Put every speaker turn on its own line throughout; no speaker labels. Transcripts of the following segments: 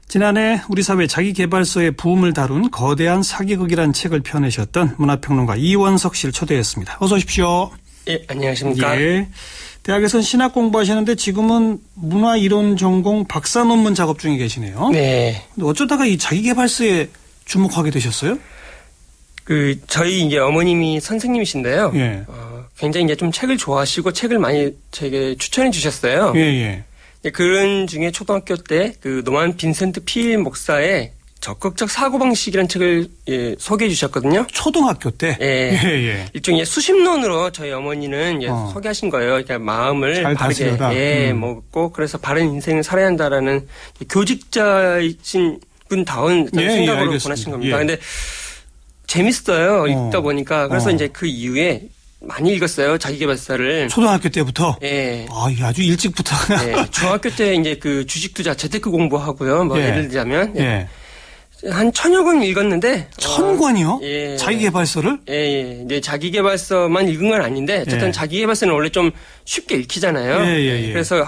지난해 우리 사회 자기계발서의 부음을 다룬 거대한 사기극이라는 책을 펴내셨던 문화평론가 이원석 씨를 초대했습니다. 어서 오십시오.
예, 안녕하십니까.
예. 대학에서는 신학 공부하시는데 지금은 문화이론 전공 박사 논문 작업 중에 계시네요.
네.
근데 어쩌다가 이 자기계발서에 주목하게 되셨어요?
저희 이제 어머님이 선생님이신데요.
예.
굉장히 이제 좀 책을 좋아하시고 책을 많이 제게 추천해 주셨어요.
예.
그런 중에 초등학교 때 노만 빈센트 필 목사의 적극적 사고방식이라는 책을 소개해 주셨거든요.
초등학교 때?
예. 일종의 수십론으로 저희 어머니는 소개하신 거예요. 그러니까 마음을
잘
바르게 먹고 그래서 바른 인생을 살아야 한다라는 교직자이신 분다운 생각으로 보내신 겁니다. 근데 재밌어요. 읽다 보니까. 그래서 이제 그 이후에 많이 읽었어요. 자기계발서를.
초등학교 때부터?
예.
아주 일찍부터.
예. 중학교 때 이제 주식투자 재테크 공부하고요. 예를 들자면. 한 1000여 권 읽었는데.
1000권이요?
예.
자기계발서를?
예. 이제 자기계발서만 읽은 건 아닌데, 어쨌든 자기계발서는 원래 좀 쉽게 읽히잖아요.
예.
그래서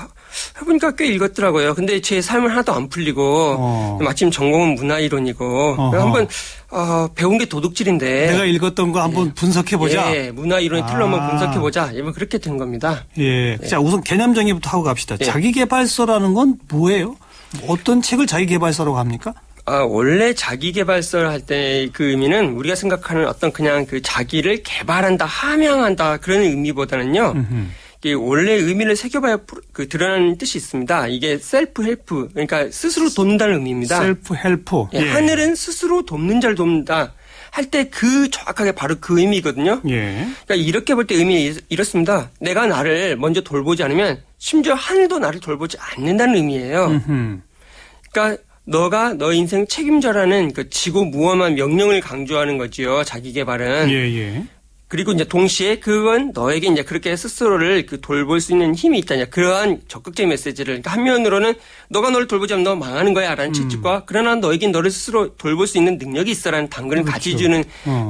해보니까 꽤 읽었더라고요. 근데 제 삶은 하나도 안 풀리고, 마침 전공은 문화이론이고, 한번, 배운 게 도둑질인데.
내가 읽었던 거 한번 분석해보자.
예, 문화이론의 틀로 한번 분석해보자. 그렇게 된 겁니다.
예. 자, 우선 개념 정의부터 하고 갑시다. 자기계발서라는 건 뭐예요? 어떤 책을 자기계발서라고 합니까?
원래 자기계발서를 할 때 그 의미는 우리가 생각하는 어떤 그냥 자기를 개발한다, 함양한다 그런 의미보다는요. 이게 원래 의미를 새겨봐야 드러나는 뜻이 있습니다. 이게 셀프 헬프, 그러니까 스스로 돕는다는 의미입니다.
셀프 헬프.
예. 하늘은 스스로 돕는 자를 돕는다. 할 때 정확하게 바로 그 의미거든요.
예.
그러니까 이렇게 볼 때 의미 이렇습니다. 내가 나를 먼저 돌보지 않으면 심지어 하늘도 나를 돌보지 않는다는 의미예요. 그러니까 너가 너 인생 책임져라는 지고무엄한 명령을 강조하는 거지요. 자기계발은.
예.
그리고 이제 동시에 그건 너에게 이제 그렇게 스스로를 돌볼 수 있는 힘이 있다냐. 그러한 적극적인 메시지를. 그러니까 한면으로는 너가 너를 돌보지 않으면 너 망하는 거야. 라는 채찍과 그러나 너에겐 너를 스스로 돌볼 수 있는 능력이 있어라는 당근을 가지주는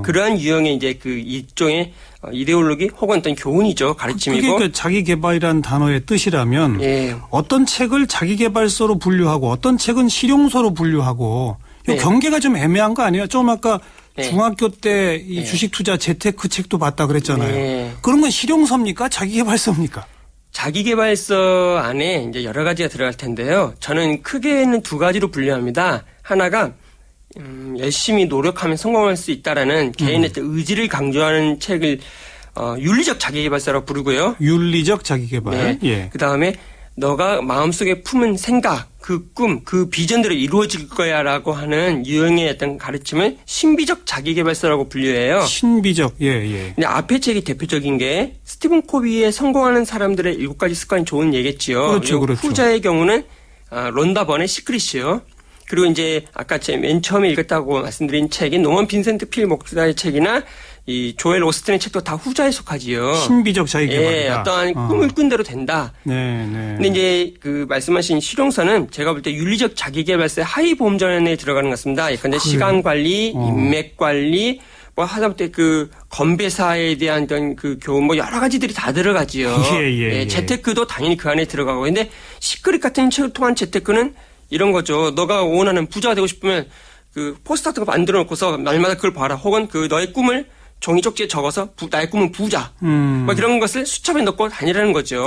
그러한 유형의 이제 일종의 이데올로기 혹은 어떤 교훈이죠. 가르침이고.
그게 자기계발이라는 단어의 뜻이라면 어떤 책을 자기계발서로 분류하고 어떤 책은 실용서로 분류하고 이 경계가 좀 애매한 거 아니에요? 좀 아까 중학교 때 이 주식투자 재테크 책도 봤다 그랬잖아요. 그런 건 실용서입니까? 자기계발서입니까?
자기계발서 안에 이제 여러 가지가 들어갈 텐데요. 저는 크게는 두 가지로 분류합니다. 하나가 열심히 노력하면 성공할 수 있다라는 개인의 의지를 강조하는 책을 윤리적 자기계발서라고 부르고요.
윤리적 자기계발.
그다음에 너가 마음속에 품은 생각, 그 꿈, 그 비전대로 이루어질 거야라고 하는 유형의 어떤 가르침을 신비적 자기계발서라고 분류해요.
신비적. 예.
근데 앞에 책이 대표적인 게 스티븐 코비의 성공하는 사람들의 7가지 습관이 좋은 얘기겠지요.
그렇죠.
후자의 경우는 론다 번의 시크릿이요. 그리고 이제 아까 맨 처음에 읽었다고 말씀드린 책이 노먼 빈센트 필 목사의 책이나 이 조엘 오스틴의 책도 다 후자에 속하지요.
신비적 자기계발이다.
어떠한 꿈을 꾼 대로 된다.
근데
이제 말씀하신 실용서는 제가 볼 때 윤리적 자기계발서의 하위 보험전에 들어가는 것 같습니다. 예컨대 시간 관리, 인맥 관리, 하다못해 건배사에 대한 어떤 교훈, 여러 가지들이 다 들어가지요. 재테크도 당연히 그 안에 들어가고. 근데 시크릿 같은 책을 통한 재테크는 이런 거죠. 너가 원하는 부자가 되고 싶으면 포스터 같은 거 만들어 놓고서 날마다 그걸 봐라. 혹은 너의 꿈을 종이 쪽지에 적어서 나의 꿈은 부자. 이런 것을 수첩에 넣고 다니라는 거죠.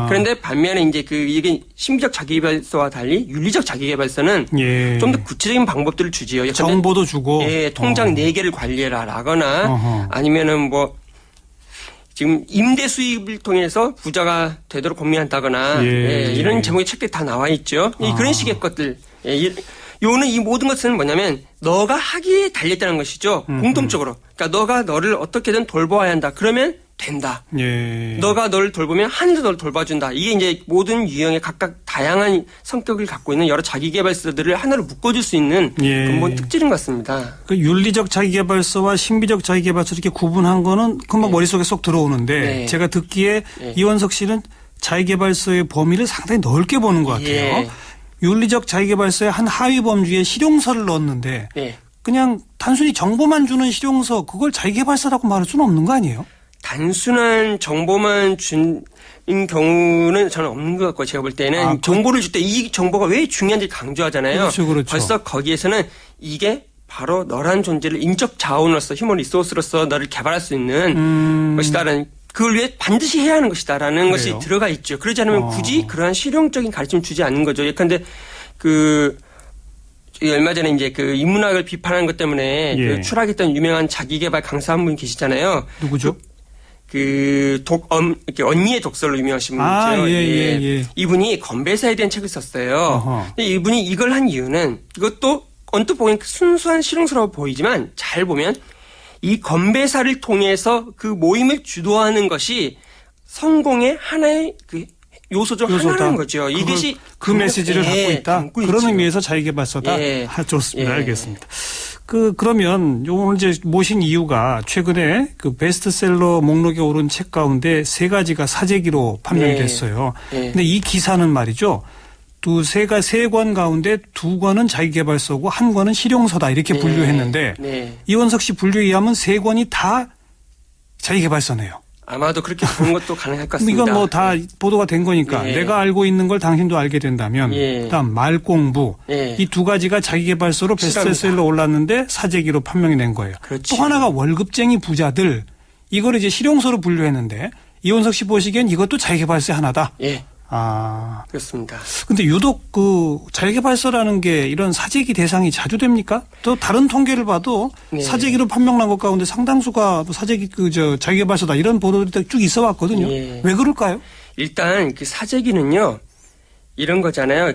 그런데 반면에 이제 이게 신비적 자기계발서와 달리 윤리적 자기계발서는 좀 더 구체적인 방법들을 주지요.
정보도 주고.
통장 4개를 관리해라 라거나 아니면은 지금 임대 수입을 통해서 부자가 되도록 고민한다거나 이런 제목의 책들이 다 나와 있죠. 그런 식의 것들. 요는 이 모든 것은 뭐냐면 너가 하기에 달렸다는 것이죠. 공통적으로. 그러니까 너가 너를 어떻게든 돌보아야 한다. 그러면 된다. 너가 너를 돌보면 하늘도 너를 돌봐준다. 이게 이제 모든 유형의 각각 다양한 성격을 갖고 있는 여러 자기계발서들을 하나로 묶어줄 수 있는 근본 특질인 것 같습니다.
윤리적 자기계발서와 신비적 자기계발서 이렇게 구분한 거는 금방 머릿속에 쏙 들어오는데 제가 듣기에 이원석 씨는 자기계발서의 범위를 상당히 넓게 보는 것 같아요. 윤리적 자기계발서의 한 하위 범주에 실용서를 넣었는데 그냥 단순히 정보만 주는 실용서 그걸 자기계발서라고 말할 수는 없는 거 아니에요?
단순한 정보만 준 경우는 저는 없는 것 같고 제가 볼 때는 정보를 줄 때 이 정보가 왜 중요한지 강조하잖아요.
그렇죠, 그렇죠.
벌써 거기에서는 이게 바로 너란 존재를 인적 자원으로서 휴먼 리소스로서 너를 개발할 수 있는 것이다라는 그걸 위해 반드시 해야 하는 것이다라는 것이 들어가 있죠. 그러지 않으면 굳이 그러한 실용적인 가르침을 주지 않는 거죠. 예컨대 얼마 전에 이제 그 인문학을 비판하는 것 때문에
예.
그 추락했던 유명한 자기개발 강사 한 분 계시잖아요.
누구죠?
이렇게 언니의 독설로 유명하신 분이죠.
예.
이분이 건배사에 대한 책을 썼어요.
어허.
근데 이분이 이걸 한 이유는 이것도 언뜻 보기엔 순수한 실용서라고 보이지만 잘 보면 이 건배사를 통해서 그 모임을 주도하는 것이 성공의 하나의 그 요소 중 하나라는 거죠. 이것이
그 메시지를 갖고 있다. 그런
있죠.
의미에서 자기개발서다.
예.
좋습니다.
예.
알겠습니다. 그러면 오늘 이제 모신 이유가 최근에 그 베스트셀러 목록에 오른 책 가운데 3가지가 사재기로 판명이 됐어요. 근데 이 기사는 말이죠. 세 권 가운데 2권은 자기개발서고 1권은 실용서다 이렇게 분류했는데 이원석 씨 분류에 의하면 3권이 다 자기개발서네요.
아마도 그렇게 보는 것도 가능할 것 같습니다.
이건 뭐 다 보도가 된 거니까 내가 알고 있는 걸 당신도 알게 된다면 그다음 말공부 이 2가지가 자기개발서로 베스트셀러 올랐는데 사재기로 판명이 된 거예요.
그렇지.
또 하나가 월급쟁이 부자들 이걸 이제 실용서로 분류했는데 이원석 씨 보시기엔 이것도 자기개발서의 하나다.
예.
아.
그렇습니다.
근데 유독 자기개발서라는 게 이런 사재기 대상이 자주 됩니까? 또 다른 통계를 봐도 사재기로 판명난 것 가운데 상당수가 사재기 자기개발서다 이런 보도들이 쭉 있어 왔거든요. 왜 그럴까요?
일단 그 사재기는요. 이런 거잖아요.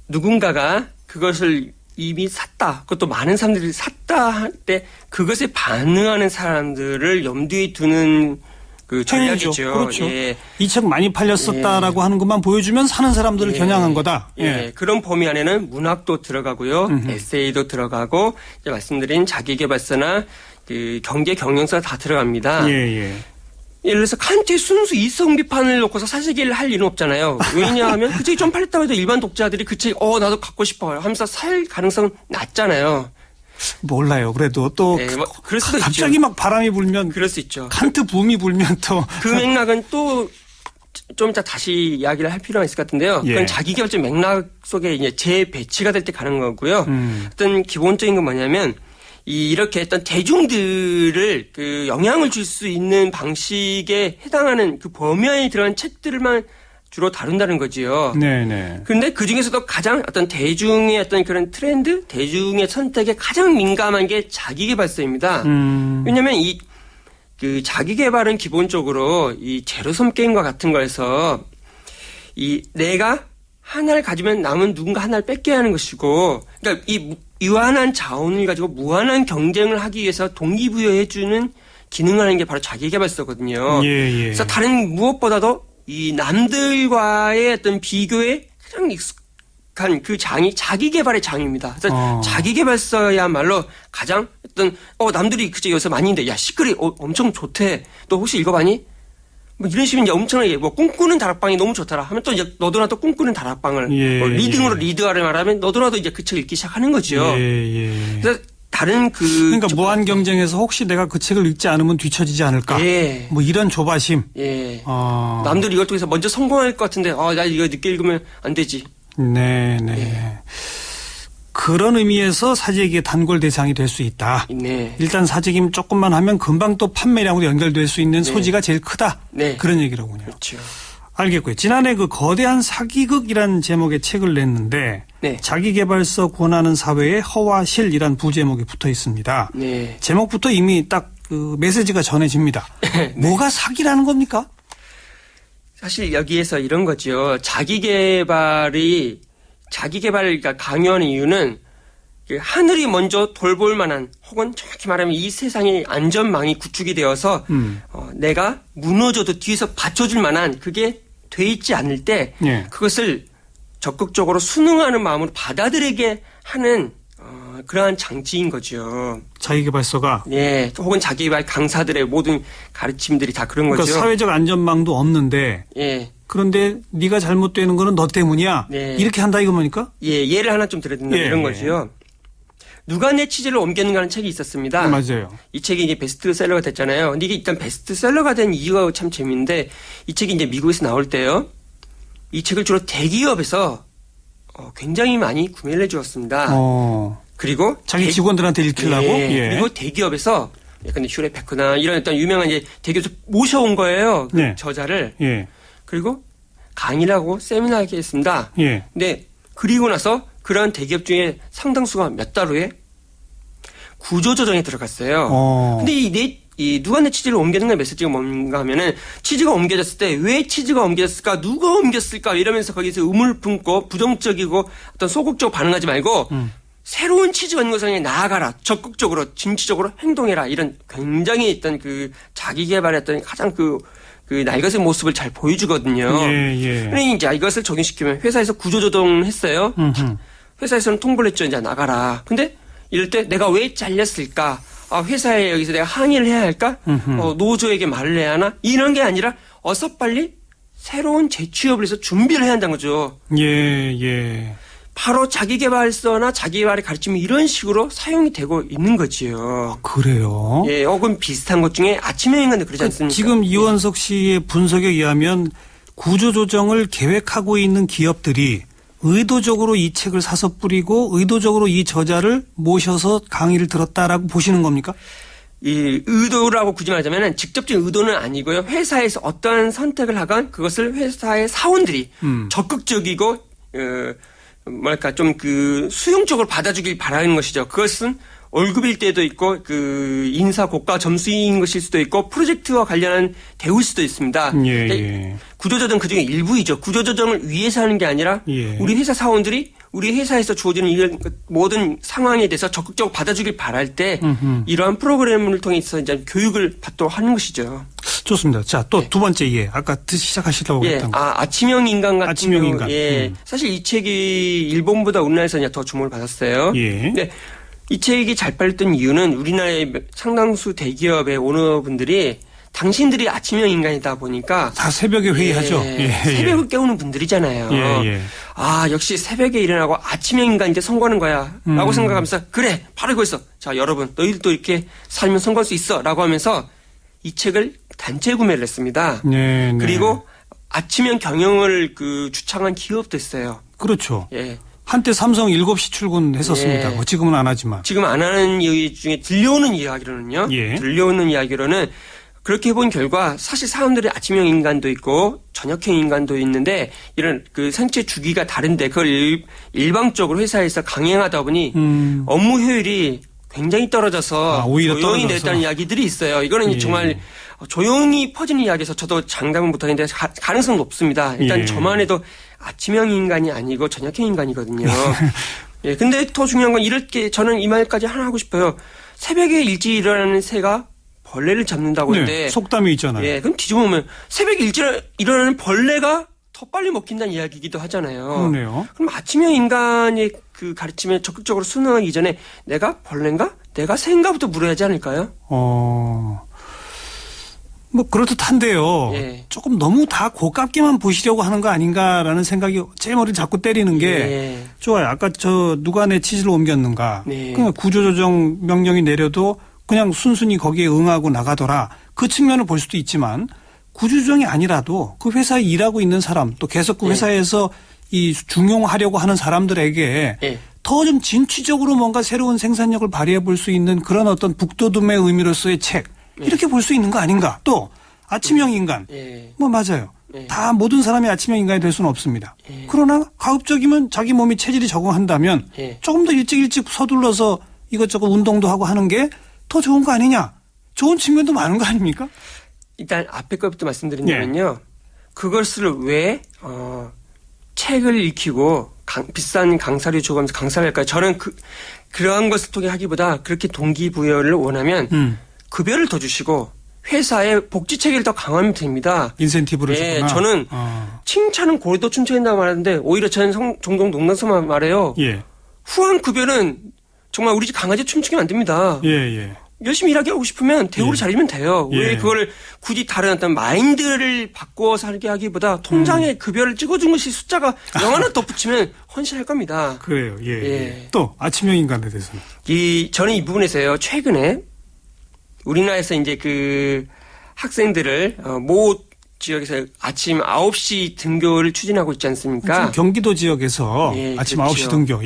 누군가가 그것을 이미 샀다. 그것도 많은 사람들이 샀다 할 때 그것에 반응하는 사람들을 염두에 두는 전략이죠.
그렇죠. 이 책 많이 팔렸었다라고 하는 것만 보여주면 사는 사람들을 겨냥한 거다.
그런 범위 안에는 문학도 들어가고요. 에세이도 들어가고 이제 말씀드린 자기개발서나 경제 경영서 다 들어갑니다.
예를
들어서 칸트의 순수 이성 비판을 놓고서 사재기를 할 일은 없잖아요. 왜냐하면 그 책이 좀 팔렸다고 해도 일반 독자들이 그 책 나도 갖고 싶어요 하면서 살 가능성은 낮잖아요.
몰라요. 그래도 또
그럴 수도
갑자기
있죠.
막 바람이 불면
그럴 수 있죠.
칸트 붐이 불면 또
그 맥락은 또 좀 이따 다시 이야기를 할 필요가 있을 것 같은데요. 그건 자기개발적 맥락 속에 이제 재배치가 될 때 가는 거고요. 어떤 기본적인 건 뭐냐면 이렇게 어떤 대중들을 영향을 줄 수 있는 방식에 해당하는 그 범위 안에 들어간 책들만 주로 다룬다는 거지요.
네네.
그런데 그 중에서도 가장 어떤 대중의 어떤 그런 트렌드, 대중의 선택에 가장 민감한 게 자기개발서입니다. 왜냐하면 자기개발은 기본적으로 이 제로섬 게임과 같은 거에서 내가 하나를 가지면 남은 누군가 하나를 뺏겨야 하는 것이고, 그러니까 이 유한한 자원을 가지고 무한한 경쟁을 하기 위해서 동기부여해주는 기능을 하는 게 바로 자기개발서거든요. 그래서 다른 무엇보다도 이 남들과의 어떤 비교에 가장 익숙한 그 장이 자기개발의 장입니다. 그래서 자기개발서야말로 가장 어떤 남들이 그저 여기서 많이 있는데 야 시끌이 엄청 좋대. 너 혹시 읽어봤니? 뭐 이런 식으로 이제 엄청나게 꿈꾸는 다락방이 너무 좋더라 하면 또 이제 너도 나도 꿈꾸는 다락방을 리딩으로 리드하를 말하면 너도 나도 이제 그 책 읽기 시작하는 거죠. 그래서 다른
그러니까 무한 경쟁에서 혹시 내가 그 책을 읽지 않으면 뒤처지지 않을까. 뭐 이런 조바심.
남들이 이걸 통해서 먼저 성공할 것 같은데 나 이거 늦게 읽으면 안 되지.
네네. 그런 의미에서 사재기의 단골 대상이 될 수 있다. 일단 사재기면 조금만 하면 금방 또 판매량으로 연결될 수 있는 소지가 제일 크다. 그런 얘기로군요.
그렇죠.
알겠고요. 지난해 거대한 사기극이라는 제목의 책을 냈는데 자기개발서 권하는 사회의 허와 실이란 부제목이 붙어 있습니다. 제목부터 이미 딱 메시지가 전해집니다. 뭐가 사기라는 겁니까?
사실 여기에서 이런 거죠. 자기개발을 강요하는 이유는 하늘이 먼저 돌볼 만한 혹은 정확히 말하면 이 세상의 안전망이 구축이 되어서 내가 무너져도 뒤에서 받쳐줄 만한 그게 돼 있지 않을 때 그것을 적극적으로 순응하는 마음으로 받아들이게 하는 그러한 장치인 거죠.
자기개발서가?
혹은 자기개발 강사들의 모든 가르침들이 다 그런 거죠.
그러니까 사회적 안전망도 없는데 그런데 네가 잘못되는 거는 너 때문이야. 이렇게 한다 이거 뭡니까?
예를 하나 좀 들어드리면 이런 거죠. 누가 내 치즈를 옮겼는가라는 책이 있었습니다.
맞아요.
이 책이 이제 베스트셀러가 됐잖아요. 근데 이게 일단 베스트셀러가 된 이유가 참 재밌는데 이 책이 이제 미국에서 나올 때요. 이 책을 주로 대기업에서 굉장히 많이 구매를 해주었습니다. 그리고
자기 직원들한테 읽히려고.
예. 그리고 대기업에서 약간 슈레페크나 이런 어떤 유명한 이제 대기업에서 모셔온 거예요. 그
네.
저자를.
예.
그리고 강의라고 세미나하게 했습니다.
예.
근데 그리고 나서 그런 대기업 중에 상당수가 몇 달 후에 구조조정에 들어갔어요. 근데 이 누가 내 치즈를 옮겼는가 메시지가 뭔가 하면은 치즈가 옮겨졌을 때 왜 치즈가 옮겨졌을까 누가 옮겼을까 이러면서 거기서 의문을 품고 부정적이고 어떤 소극적으로 반응하지 말고 새로운 치즈가 있는 것을 향해 나아가라. 적극적으로 진취적으로 행동해라. 이런 굉장히 일단 그 자기 개발의 어떤 가장 그 날것의 모습을 잘 보여주거든요. 그러니 이제 이것을 적용시키면 회사에서 구조조정을 했어요. 회사에서는 통보를 했죠. 이제 나가라. 근데 이럴 때 내가 왜 잘렸을까? 회사에 여기서 내가 항의를 해야 할까? 노조에게 말을 해야 하나? 이런 게 아니라 어서 빨리 새로운 재취업을 해서 준비를 해야 한다는 거죠.
예.
바로 자기개발서나 자기개발의 가르침이 이런 식으로 사용이 되고 있는 거지요.
그래요?
예, 그럼 비슷한 것 중에 아침형 인간도 그러지 않습니까?
지금 이원석 씨의 분석에 의하면 구조조정을 계획하고 있는 기업들이 의도적으로 이 책을 사서 뿌리고 의도적으로 이 저자를 모셔서 강의를 들었다라고 보시는 겁니까?
이 의도라고 굳이 말하자면 직접적인 의도는 아니고요. 회사에서 어떠한 선택을 하건 그것을 회사의 사원들이 적극적이고 뭐랄까 좀 그 수용적으로 받아주길 바라는 것이죠. 그것은 월급일 때도 있고 그 인사 고가 점수인 것일 수도 있고 프로젝트와 관련한 대우일 수도 있습니다. 구조조정 그중에 일부이죠. 구조조정을 위해서 하는 게 아니라 우리 회사 사원들이 우리 회사에서 주어지는 이런 모든 상황에 대해서 적극적으로 받아주길 바랄 때 이러한 프로그램을 통해서 이제 교육을 받도록 하는 것이죠.
좋습니다. 자, 또 두 번째 아까 시작하시려고 했던 거.
아침형 인간 같은
아침형
경우,
인간.
사실 이 책이 일본보다 우리나라에서 더 주목을 받았어요. 근데 이 책이 잘 팔렸던 이유는 우리나라의 상당수 대기업의 오너분들이 당신들이 아침형 인간이다 보니까
다 새벽에 회의하죠.
새벽을 깨우는 분들이잖아요. 역시 새벽에 일어나고 아침형 인간인데 선거하는 거야 라고 생각하면서 그래 바로 이거 있어. 자 여러분 너희들도 이렇게 살면 선거할 수 있어 라고 하면서 이 책을 단체 구매를 했습니다. 그리고 아침형 경영을 주창한 기업도 있어요.
그렇죠. 한때 삼성 7시 출근했었습니다. 지금은 안 하지만.
지금 안 하는 이유 중에 들려오는 이야기로는 그렇게 해본 결과 사실 사람들이 아침형 인간도 있고 저녁형 인간도 있는데 이런 생체 주기가 다른데 그걸 일방적으로 회사에서 강행하다 보니 업무 효율이 굉장히 떨어져서 조용히 냈다는 이야기들이 있어요. 이거는 정말 조용히 퍼지는 이야기에서 저도 장담은 못하겠는데 가능성은 높습니다. 일단 저만 해도 아침형 인간이 아니고 저녁형 인간이거든요. 근데 더 중요한 건 이렇게 저는 이 말까지 하나 하고 싶어요. 새벽에 일찍 일어나는 새가 벌레를 잡는다고 했는데
속담이 있잖아요.
그럼 뒤집어보면 새벽에 일찍 일어나는 벌레가 더 빨리 먹힌다는 이야기이기도 하잖아요.
그러네요.
그럼 아침형 인간의 가르침에 적극적으로 순응하기 전에 내가 벌레인가? 내가 새인가부터 물어야 하지 않을까요?
그렇듯한데요. 조금 너무 다 고깝게만 보시려고 하는 거 아닌가라는 생각이 제 머리를 자꾸 때리는 게 좋아요. 아까 누가 내 치즈를 옮겼는가. 그냥 구조조정 명령이 내려도 그냥 순순히 거기에 응하고 나가더라. 그 측면을 볼 수도 있지만 구조조정이 아니라도 그 회사에 일하고 있는 사람 또 계속 그 회사에서 이 중용하려고 하는 사람들에게 더 좀 진취적으로 뭔가 새로운 생산력을 발휘해 볼 수 있는 그런 어떤 북돋움의 의미로서의 책 이렇게 볼 수 있는 거 아닌가. 또 아침형 인간 맞아요. 다 모든 사람이 아침형 인간이 될 수는 없습니다. 그러나 가급적이면 자기 몸이 체질이 적응한다면 조금 더 일찍 서둘러서 이것저것 운동도 하고 하는 게 더 좋은 거 아니냐. 좋은 측면도 많은 거 아닙니까?
일단 앞에 것부터 말씀드린다면요. 그것을 왜 책을 읽히고 비싼 강사료 주고하면서 강사를 할까요? 저는 그러한 것을 통해 하기보다 그렇게 동기부여를 원하면 급여를 더 주시고 회사의 복지 체계를 더 강화하면 됩니다.
인센티브를 주거나.
저는 칭찬은 고리도 춤춰낸다고 말하는데 오히려 저는 종종 농담삼아 말해요. 후한 급여는 정말 우리 집 강아지 춤추게 만듭니다. 열심히 일하게 하고 싶으면 대우를 잘해주면 돼요. 왜 그거를 굳이 다른 어떤 마인드를 바꿔 살게 하기보다 통장에 급여를 찍어준 것이 숫자가 0 하나 덧붙이면 헌신할 겁니다.
그래요. 또 아침형 인간에 대해서는
저는 이 부분에서요. 최근에 우리나라에서 이제 그 학생들을 모 지역에서 아침 9시 등교를 추진하고 있지 않습니까?
경기도 지역에서 아침
그렇죠.
9시 등교.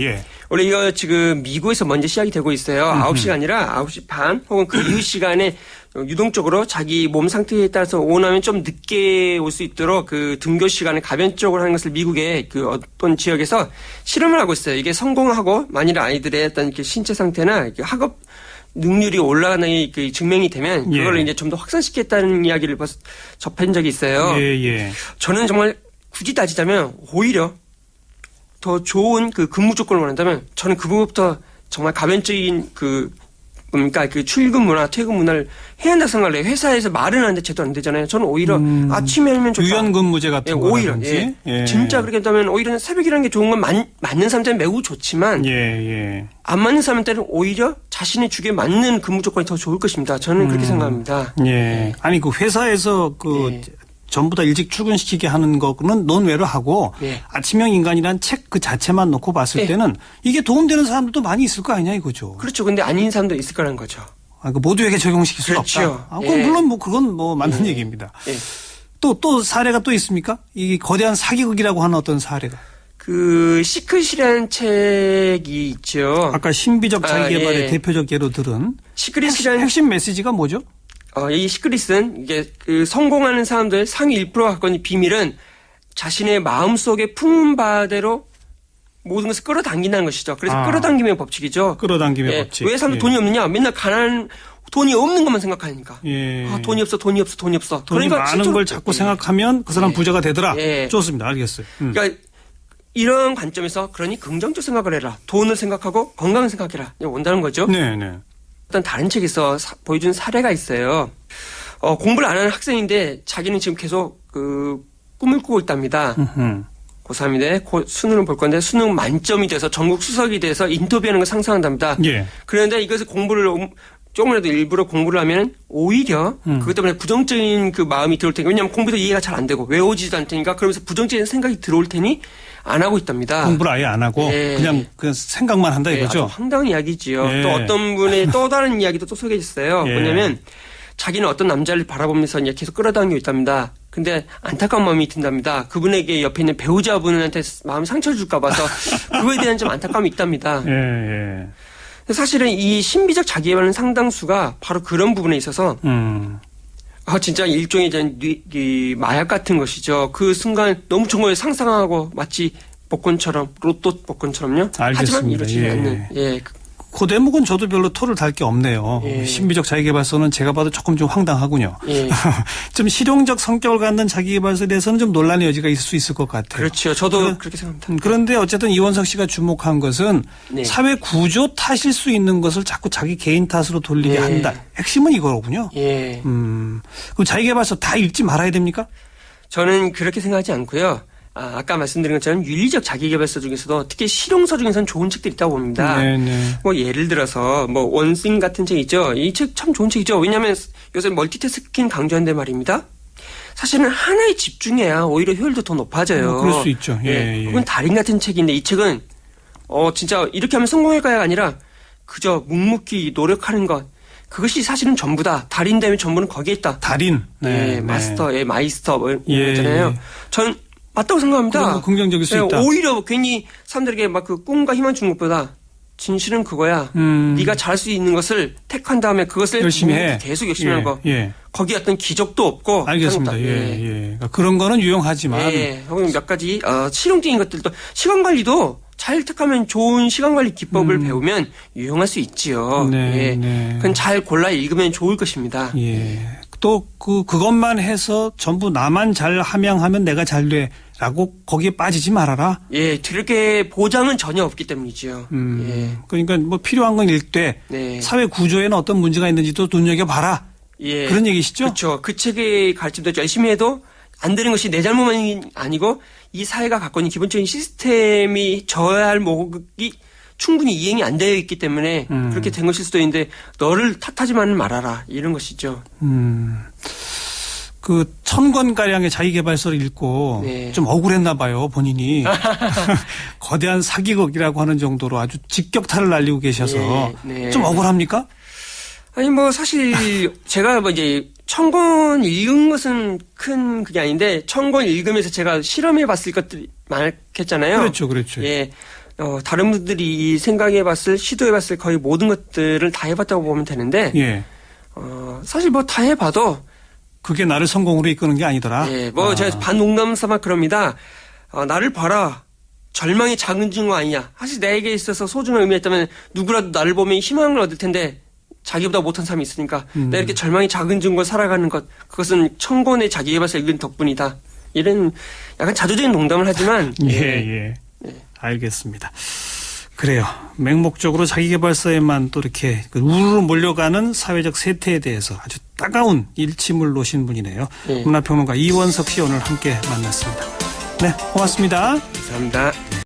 원래 이거 지금 미국에서 먼저 시작이 되고 있어요. 9시가 아니라 9시 반 혹은 그 이후 시간에 유동적으로 자기 몸 상태에 따라서 원하면 좀 늦게 올 수 있도록 그 등교 시간을 가변적으로 하는 것을 미국의 그 어떤 지역에서 실험을 하고 있어요. 이게 성공하고 만일 아이들의 어떤 이렇게 신체 상태나 학업 능률이 올라가는 그 증명이 되면 그걸 이제 좀 더 확산시켰다는 이야기를 접한 적이 있어요. 저는 정말 굳이 따지자면 오히려 더 좋은 그 근무 조건을 원한다면 저는 그 부분부터 정말 가변적인 뭡니까 그 출근 문화, 퇴근 문화를 해야 한다 생각을 해요. 회사에서 말은 하는데 제대로 안 되잖아요. 저는 오히려 아침에 하면 좋다.
유연근무제 같은 거
오히려 진짜 그렇게 한다면 오히려 새벽이라는 게 좋은 건 맞는 사람들은 매우 좋지만 안 맞는 사람들은 오히려 자신의 주기에 맞는 근무 조건이 더 좋을 것입니다. 저는 그렇게 생각합니다.
아니 그 회사에서 전부 다 일찍 출근시키게 하는 거는 논외로 하고 아침형 인간이란 책 그 자체만 놓고 봤을 때는 이게 도움되는 사람들도 많이 있을 거 아니냐 이거죠.
그렇죠. 근데 아닌 사람도 있을 거라는 거죠.
모두에게 적용시킬 수가 없다. 그건 물론 그건 맞는 얘기입니다. 또 사례가 또 있습니까? 이 거대한 사기극이라고 하는 어떤 사례가.
그 시크릿이라는 책이 있죠.
아까 신비적 자기개발의 대표적 예로 들은
시크릿이라는
핵심 메시지가 뭐죠?
이 시크릿은 이게 그 성공하는 사람들 상위 1%가 갖고 있는 비밀은 자신의 마음속에 품은 바대로 모든 것을 끌어당긴다는 것이죠. 그래서 끌어당김의 법칙이죠.
끌어당김의 법칙.
왜 사람들 돈이 없느냐? 맨날 돈이 없는 것만 생각하니까. 돈이 없어.
돈이 그러니까 많은 걸 자꾸 생각하면 그 사람 부자가 되더라. 좋습니다. 알겠어요.
그러니까 이런 관점에서 그러니 긍정적 생각을 해라. 돈을 생각하고 건강을 생각해라. 온다는 거죠. 어떤 다른 책에서 보여준 사례가 있어요. 공부를 안 하는 학생인데 자기는 지금 계속 꿈을 꾸고 있답니다. 고3인데 곧 수능을 볼 건데 수능 만점이 돼서 전국 수석이 돼서 인터뷰하는 걸 상상한답니다. 그런데 이것을 공부를 조금이라도 일부러 공부를 하면 오히려 그것 때문에 부정적인 그 마음이 들어올 테니까 왜냐하면 공부도 이해가 잘 안 되고 외워지지도 않으니까 그러면서 부정적인 생각이 들어올 테니 안 하고 있답니다.
공부를 아예 안 하고 그냥 생각만 한다 이거죠.
아주 황당한 이야기지요. 또 어떤 분의 또 다른 이야기도 또 소개해주셨어요. 뭐냐면 자기는 어떤 남자를 바라보면서 이제 계속 끌어당기고 있답니다. 근데 안타까운 마음이 든답니다. 그분에게 옆에 있는 배우자분한테 마음 상처를 줄까 봐서 그거에 대한 좀 안타까움이 있답니다. 사실은 이 신비적 자기개발은 상당수가 바로 그런 부분에 있어서 진짜 일종의 이 마약 같은 것이죠. 그 순간 너무 정말 상상하고 마치 복권처럼 로또 복권처럼요.
알겠습니다.
하지만 이루어지지 않는.
그 대목은 저도 별로 토를 달 게 없네요. 신비적 자기개발서는 제가 봐도 조금 좀 황당하군요. 좀 실용적 성격을 갖는 자기개발서에 대해서는 좀 논란의 여지가 있을 수 있을 것 같아요.
그렇죠. 저도 그렇게 생각합니다.
그런데 어쨌든 이원석 씨가 주목한 것은 사회 구조 탓일 수 있는 것을 자꾸 자기 개인 탓으로 돌리게 한다. 핵심은 이거로군요. 그럼 자기개발서 다 읽지 말아야 됩니까?
저는 그렇게 생각하지 않고요. 아까 말씀드린 것처럼 윤리적 자기개발서 중에서도 특히 실용서 중에서는 좋은 책들이 있다고 봅니다. 뭐 예를 들어서 뭐 원싱 같은 책 있죠. 이 책 참 좋은 책이죠. 왜냐하면 요새 멀티태스킹 강조한데 말입니다. 사실은 하나에 집중해야 오히려 효율도 더 높아져요.
그럴 수 있죠.
그건 달인 같은 책인데 이 책은 진짜 이렇게 하면 성공할까가 아니라 그저 묵묵히 노력하는 것. 그것이 사실은 전부다. 달인 되면 전부는 거기에 있다.
달인.
마스터, 마이스터 뭐 있잖아요. 전 맞다고 생각합니다.
긍정적일 수 있다.
오히려 괜히 사람들에게 막 그 꿈과 희망 주는 것보다 진실은 그거야. 네가 잘할 수 있는 것을 택한 다음에 그것을
열심히 해.
계속 열심히 하는 거. 거기에 어떤 기적도 없고.
알겠습니다. 그러니까 그런 거는 유용하지만.
혹은 몇 가지 실용적인 것들도 시간 관리도 잘 택하면 좋은 시간 관리 기법을 배우면 유용할 수 있지요. 그건 잘 골라 읽으면 좋을 것입니다.
또 그것만 해서 전부 나만 잘 함양하면 내가 잘 돼라고 거기에 빠지지 말아라.
그렇게 보장은 전혀 없기 때문이지요.
그러니까 뭐 필요한 건 읽되 사회 구조에는 어떤 문제가 있는지도 눈여겨봐라. 그런 얘기시죠?
그렇죠. 그 책의 가르침도 열심히 해도 안 되는 것이 내 잘못만이 아니고 이 사회가 갖고 있는 기본적인 시스템이 져야 할 목이 충분히 이행이 안 되어 있기 때문에 그렇게 된 것일 수도 있는데 너를 탓하지만은 말아라 이런 것이죠.
그 1000권가량의 자기계발서를 읽고
네.
좀 억울했나 봐요, 본인이. 거대한 사기극이라고 하는 정도로 아주 직격탄을 날리고 계셔서
네.
좀 억울합니까?
아니 뭐 사실 제가 뭐 이제 1000권 읽은 것은 큰 그게 아닌데 1000권 읽으면서 제가 실험해 봤을 것들이 많겠잖아요.
그렇죠.
예. 다른 분들이 생각해 봤을, 시도해 봤을 거의 모든 것들을 다 해봤다고 보면 되는데,
예.
사실 뭐 다 해봐도,
그게 나를 성공으로 이끄는 게 아니더라.
예, 뭐 제가 반농담 삼아 그럽니다. 나를 봐라. 절망이 작은 증거 아니냐. 사실 나에게 있어서 소중한 의미가 있다면 누구라도 나를 보면 희망을 얻을 텐데, 자기보다 못한 사람이 있으니까, 나 이렇게 절망이 작은 증거 살아가는 것, 그것은 1000권의 자기계발서 읽은 덕분이다. 이런 약간 자조적인 농담을 하지만,
예. 알겠습니다. 그래요. 맹목적으로 자기계발서에만 또 이렇게 우르르 몰려가는 사회적 세태에 대해서 아주 따가운 일침을 놓으신 분이네요. 문화평론가 이원석 씨 오늘 함께 만났습니다. 네, 고맙습니다.
감사합니다.